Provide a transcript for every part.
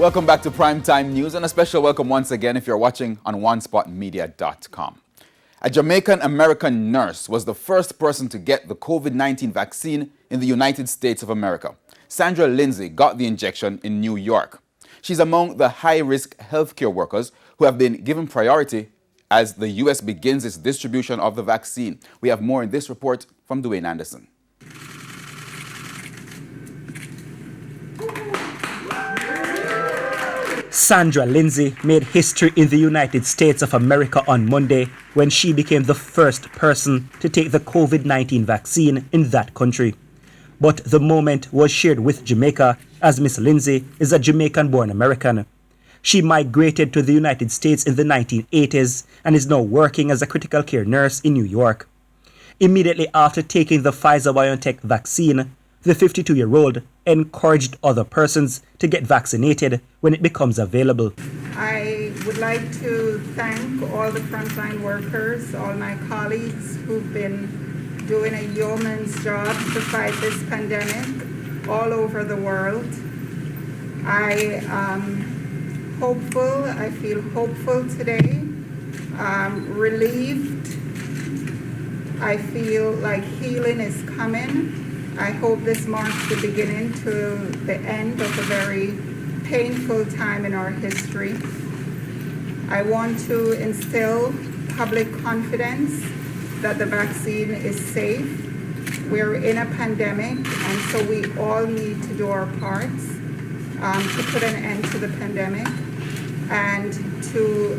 Welcome back to Primetime News, and a special welcome once again if you're watching on onespotmedia.com. A Jamaican American nurse was the first person to get the COVID-19 vaccine in the United States of America. Sandra Lindsay got the injection in New York. She's among the high-risk healthcare workers who have been given priority as the U.S. begins its distribution of the vaccine. We have more in this report from Dwayne Anderson. Sandra Lindsay made history in the United States of America on Monday when she became the first person to take the COVID-19 vaccine in that country. But the moment was shared with Jamaica, as Miss Lindsay is a Jamaican-born American. She migrated to the United States in the 1980s and is now working as a critical care nurse in New York. Immediately after taking the Pfizer-BioNTech vaccine, the 52-year-old encouraged other persons to get vaccinated when it becomes available. I would like to thank all the frontline workers, all my colleagues who've been doing a yeoman's job to fight this pandemic all over the world. I am hopeful, I feel hopeful today, relieved. I feel like healing is coming. I hope this marks the beginning to the end of a very painful time in our history. I want to instill public confidence that the vaccine is safe. We're in a pandemic, and so we all need to do our parts to put an end to the pandemic and to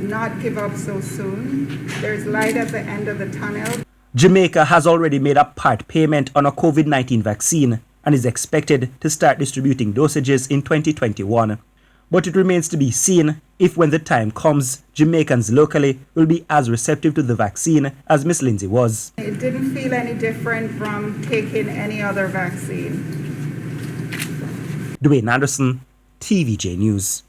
not give up so soon. There's light at the end of the tunnel. Jamaica has already made a part payment on a COVID-19 vaccine and is expected to start distributing dosages in 2021. But it remains to be seen if, when the time comes, Jamaicans locally will be as receptive to the vaccine as Miss Lindsay was. It didn't feel any different from taking any other vaccine. Dwayne Anderson, TVJ News.